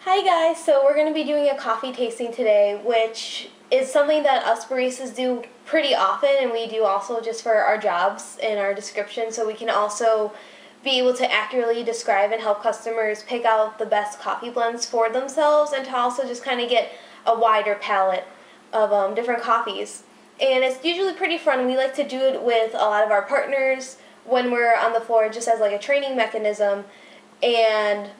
Hi guys, so we're going to be doing a coffee tasting today, which is something that us baristas do pretty often, and we do also just for our jobs and our description, so we can also be able to accurately describe and help customers pick out the best coffee blends for themselves, and to also just kind of get a wider palette of different coffees. And it's usually pretty fun. We like to do it with a lot of our partners when we're on the floor, just as like a training mechanism, and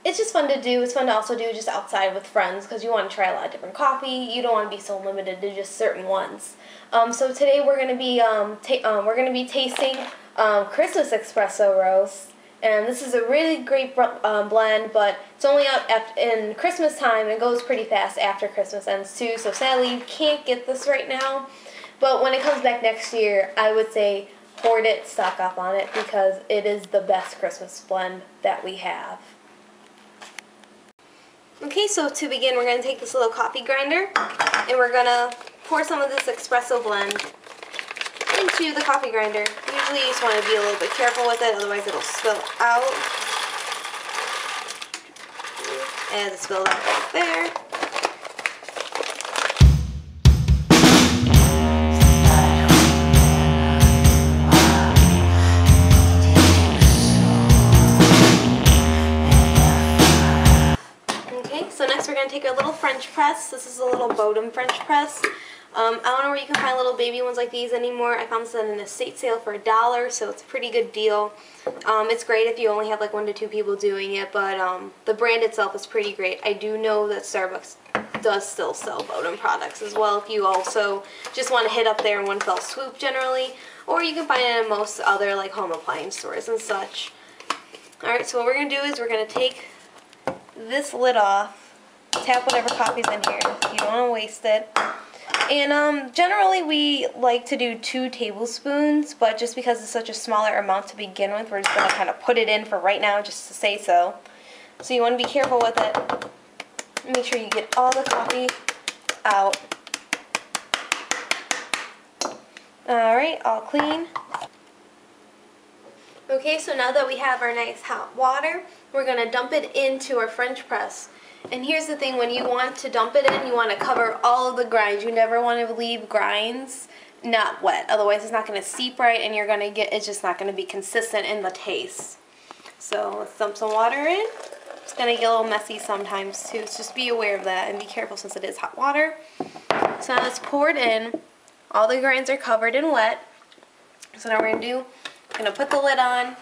it's just fun to do. It's fun to also do just outside with friends because you want to try a lot of different coffee. You don't want to be so limited to just certain ones. So today we're going to be tasting Christmas Espresso roast, and this is a really great blend. But it's only up in Christmas time and goes pretty fast after Christmas ends too. So sadly you can't get this right now. But when it comes back next year, I would say hoard it, stock up on it, because it is the best Christmas blend that we have. Okay, so to begin, we're going to take this little coffee grinder and we're going to pour some of this espresso blend into the coffee grinder. Usually you just want to be a little bit careful with it, otherwise it'll spill out. And it spilled out right there. So next we're going to take a little French press. This is a little Bodum French press. I don't know where you can find little baby ones like these anymore. I found this at an estate sale for $1, so it's a pretty good deal. It's great if you only have like 1 to 2 people doing it, but the brand itself is pretty great. I do know that Starbucks does still sell Bodum products as well if you also just want to hit up there in one fell swoop generally, or you can find it in most other like home appliance stores and such. Alright, so what we're going to do is we're going to take this lid off. Tap whatever coffee's in here. You don't want to waste it. And generally we like to do 2 tablespoons, but just because it's such a smaller amount to begin with, we're just going to kind of put it in for right now just to say so. So you want to be careful with it. Make sure you get all the coffee out. Alright, all clean. Okay, so now that we have our nice hot water, we're going to dump it into our French press. And here's the thing, when you want to dump it in, you want to cover all of the grinds. You never want to leave grinds not wet. Otherwise it's not going to seep right and it's just not going to be consistent in the taste. So let's dump some water in. It's going to get a little messy sometimes too, so just be aware of that and be careful since it is hot water. So now it's poured in. All the grinds are covered and wet. So now we're going to we're going to put the lid on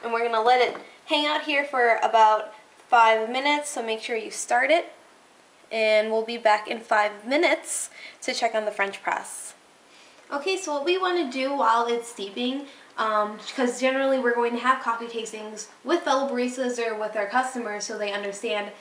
and we're going to let it hang out here for about 5 minutes, so make sure you start it, and we'll be back in 5 minutes to check on the French press. Okay, so what we want to do while it's steeping, because generally we're going to have coffee tastings with fellow baristas or with our customers so they understand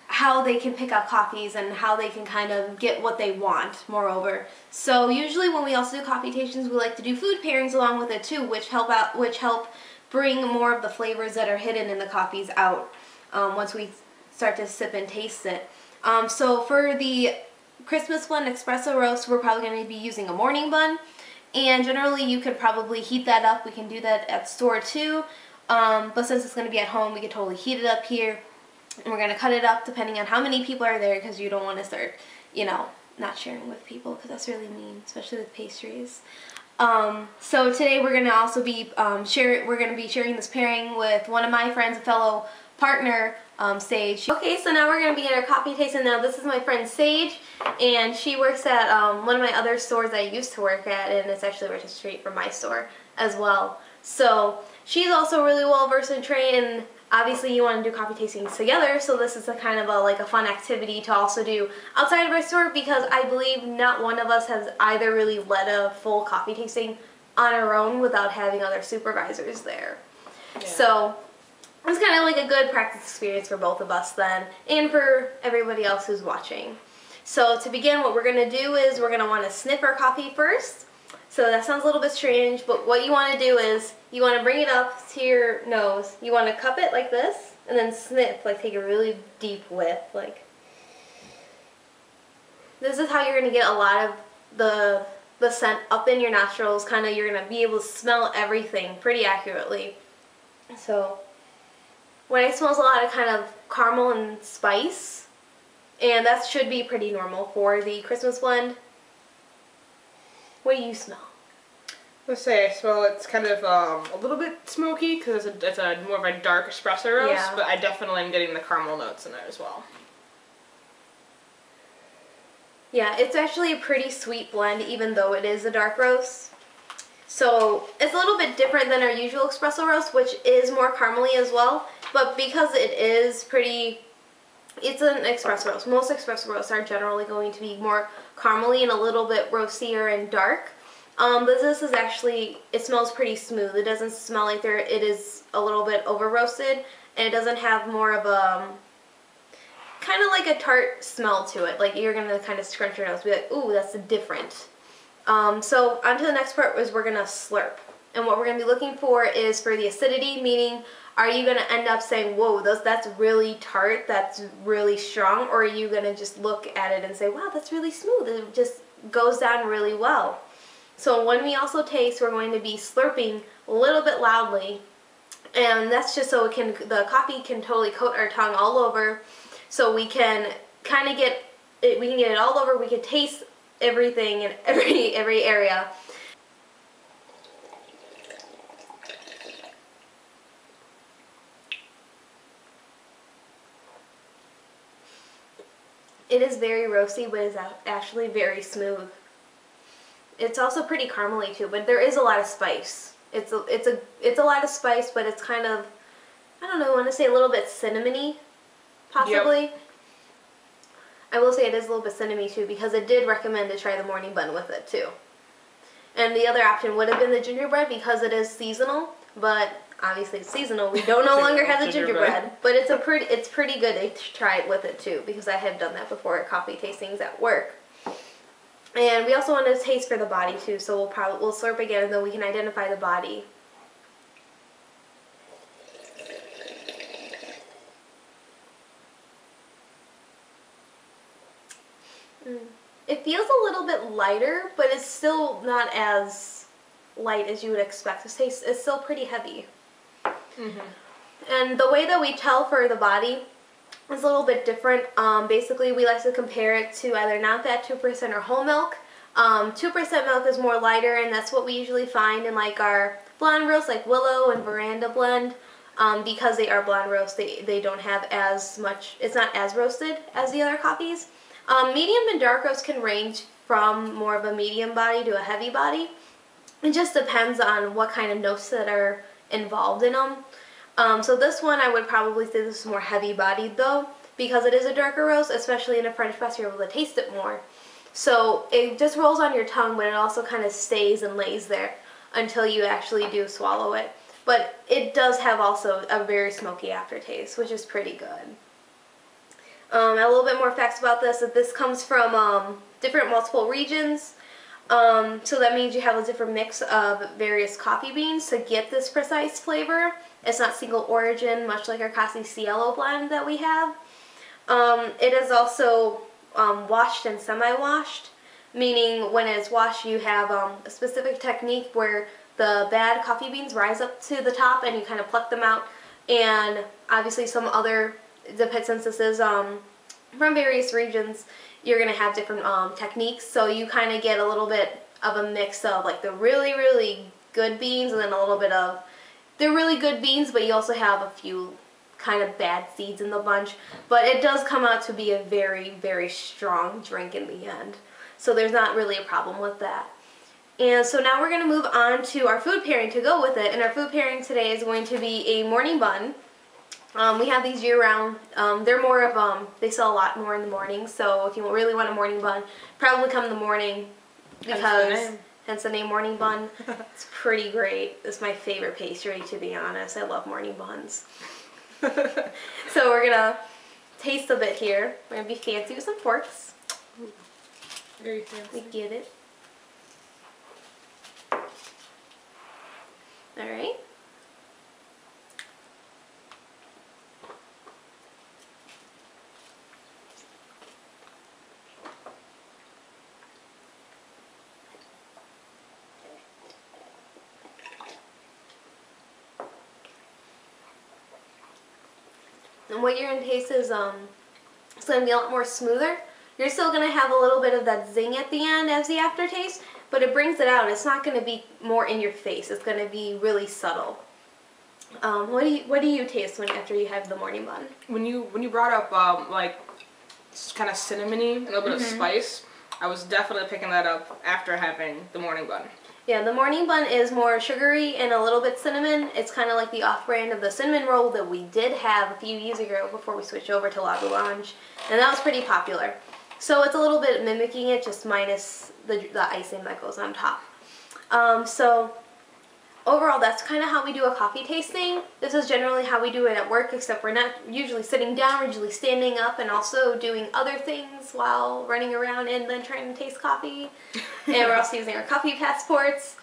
how they can pick out coffees and how they can kind of get what they want, moreover. So usually when we also do coffee tastings, we like to do food pairings along with it too, which help bring more of the flavors that are hidden in the coffees out. Once we start to sip and taste it. So for the Christmas blend espresso roast, we're probably going to be using a morning bun, and generally you could probably heat that up. We can do that at store too, but since it's going to be at home, we could totally heat it up here, and we're going to cut it up depending on how many people are there, because you don't want to start, not sharing with people, because that's really mean, especially with pastries. So today we're going to also be sharing this pairing with one of my friends, a fellow partner, Saige. Okay, so now we're going to begin our coffee tasting. Now this is my friend Saige, and she works at one of my other stores I used to work at, and it's actually right down the street from my store as well. So she's also really well versed and trained, and obviously you want to do coffee tastings together, so this is a kind of like a fun activity to also do outside of our store, because I believe not one of us has either really led a full coffee tasting on our own without having other supervisors there. Yeah. So it's kind of like a good practice experience for both of us then, and for everybody else who's watching. So to begin, what we're going to do is we're going to want to sniff our coffee first. So that sounds a little bit strange, but what you want to do is you want to bring it up to your nose. You want to cup it like this, and then sniff, like take a really deep whiff. Like, this is how you're going to get a lot of the scent up in your nostrils. You're going to be able to smell everything pretty accurately. So What I smell is a lot of kind of caramel and spice, and that should be pretty normal for the Christmas blend. What do you smell? Let's say I smell it's kind of a little bit smoky because it's a more of a dark espresso roast, Yeah. but I definitely am getting the caramel notes in there as well. Yeah, it's actually a pretty sweet blend even though it is a dark roast. So it's a little bit different than our usual espresso roast, which is more caramely as well, but because it is it's an espresso roast. Most espresso roasts are generally going to be more caramely and a little bit roastier and dark. But this is actually, it smells pretty smooth. It doesn't smell like it is a little bit over roasted, and it doesn't have more of a kind of like a tart smell to it. Like you're gonna kind of scrunch your nose and be like, ooh, that's different. So on to the next part is we're gonna slurp. And what we're gonna be looking for is for the acidity, meaning are you gonna end up saying, whoa, that's really tart, that's really strong, or are you gonna just look at it and say, wow, that's really smooth, it just goes down really well. So when we also taste, we're going to be slurping a little bit loudly, and that's just so the coffee can totally coat our tongue all over, so we can kind of get it all over. We can taste everything in every area. It is very roasty, but it's actually very smooth. It's also pretty caramely too, but there is a lot of spice. It's a lot of spice, but it's kind of, I don't know, I want to say a little bit cinnamony, possibly. Yep. I will say it is a little bit cinnamony too, because it did recommend to try the morning bun with it too. And the other option would have been the gingerbread because it is seasonal, but obviously it's seasonal. We don't no longer have the gingerbread, but it's pretty good to try it with it too, because I have done that before at coffee tastings at work. And we also want to taste for the body too, so we'll slurp again, and then we can identify the body. It feels a little bit lighter, but it's still not as light as you would expect. This taste is still pretty heavy. And the way that we tell for the body is a little bit different. Basically, we like to compare it to either non-fat 2% or whole milk. 2% milk is more lighter, and that's what we usually find in like our blonde roast, like Willow and Veranda blend. Because they are blonde roast, they don't have as much, it's not as roasted as the other coffees. Medium and dark roast can range from more of a medium body to a heavy body. It just depends on what kind of notes that are involved in them. So this one I would probably say this is more heavy bodied though, because it is a darker roast, especially in a French press you're able to taste it more. So it just rolls on your tongue, but it also kind of stays and lays there until you actually do swallow it. But it does have also a very smoky aftertaste, which is pretty good. A little bit more facts about this, that this comes from different multiple regions. So that means you have a different mix of various coffee beans to get this precise flavor. It's not single origin, much like our Casa Cielo blend that we have. It is also washed and semi-washed, meaning when it's washed you have a specific technique where the bad coffee beans rise up to the top and you kind of pluck them out, and obviously some other, since this is from various regions, you're going to have different techniques, so you kind of get a little bit of a mix of like the really, really good beans and then a little bit of, they're really good beans, but you also have a few kind of bad seeds in the bunch, but it does come out to be a very, very strong drink in the end. So there's not really a problem with that. And so now we're going to move on to our food pairing to go with it, and our food pairing today is going to be a morning bun. We have these year-round. They're more of, they sell a lot more in the morning, so if you really want a morning bun, probably come in the morning, because hence the name morning bun. It's pretty great. It's my favorite pastry, to be honest. I love morning buns. So we're going to taste a bit here. We're going to be fancy with some forks. Very fancy. We get it. Alright. And what you're going to taste is it's going to be a lot more smoother. You're still going to have a little bit of that zing at the end as the aftertaste, but it brings it out. It's not going to be more in your face. It's going to be really subtle. What do you taste after you have the morning bun? When you brought up like kind of cinnamony and a little bit of spice, I was definitely picking that up after having the morning bun. Yeah, the morning bun is more sugary and a little bit cinnamon. It's kind of like the off-brand of the cinnamon roll that we did have a few years ago before we switched over to La Boulange, and that was pretty popular. So it's a little bit mimicking it, just minus the icing that goes on top. So overall, that's kind of how we do a coffee tasting. This is generally how we do it at work, except we're not usually sitting down, we're usually standing up and also doing other things while running around and then trying to taste coffee. And we're also using our coffee passports.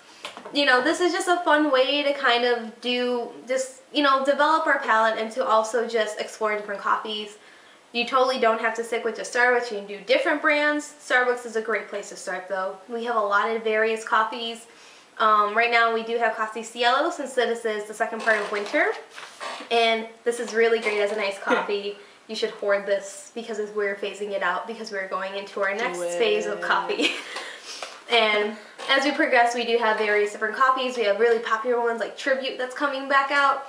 You know, this is just a fun way to kind of develop our palate and to also just explore different coffees. You totally don't have to stick with just Starbucks. You can do different brands. Starbucks is a great place to start, though. We have a lot of various coffees. Right now we do have Coffee Cielo, since this is the second part of winter. And this is really great as an iced coffee. You should hoard this because we're phasing it out because we're going into our next phase of coffee. And as we progress, we do have various different coffees. We have really popular ones like Tribute that's coming back out.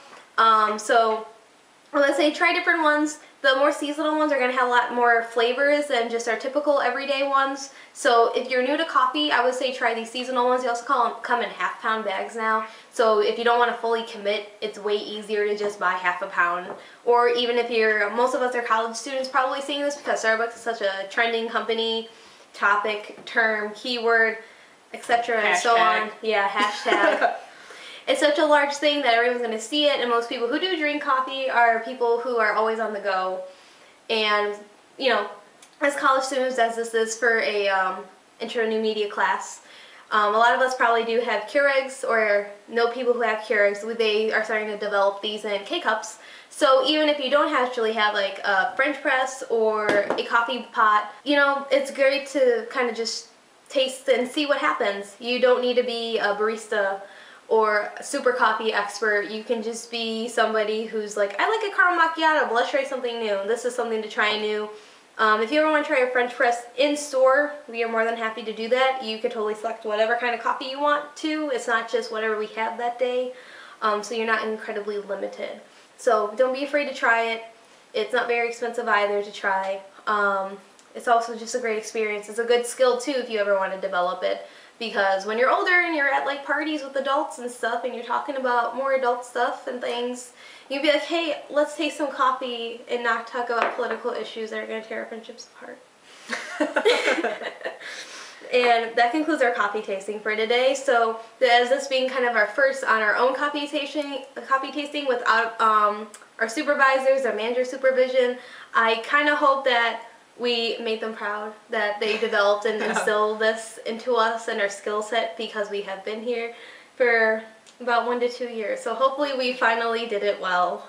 So let's say try different ones. The more seasonal ones are going to have a lot more flavors than just our typical everyday ones. So if you're new to coffee, I would say try these seasonal ones. They also come in half-pound bags now. So if you don't want to fully commit, it's way easier to just buy half a pound. Or even if most of us are college students probably seeing this because Starbucks is such a trending company, topic, term, keyword, etc. and so on. Yeah, hashtag. It's such a large thing that everyone's going to see it, and most people who do drink coffee are people who are always on the go. And, you know, as college students, as this is for a intro to new media class, a lot of us probably do have Keurigs or know people who have Keurigs. They are starting to develop these in K-Cups. So even if you don't actually have like a French press or a coffee pot, you know, it's great to kind of just taste and see what happens. You don't need to be a barista or a super coffee expert. You can just be somebody who's like, I like a caramel macchiato, but let's try something new. This is something to try new. If you ever want to try a French press in store, we are more than happy to do that. You can totally select whatever kind of coffee you want to. It's not just whatever we have that day, so you're not incredibly limited. So don't be afraid to try it. It's not very expensive either to try. It's also just a great experience. It's a good skill too if you ever want to develop it. Because when you're older and you're at like parties with adults and stuff and you're talking about more adult stuff and things, you'd be like, hey, let's taste some coffee and not talk about political issues that are going to tear our friendships apart. And that concludes our coffee tasting for today. So as this being kind of our first on our own coffee tasting without our supervisors, our manager supervision, I kind of hope that we made them proud that they developed and instilled this into us and our skill set because we have been here for about 1 to 2 years. So hopefully we finally did it well.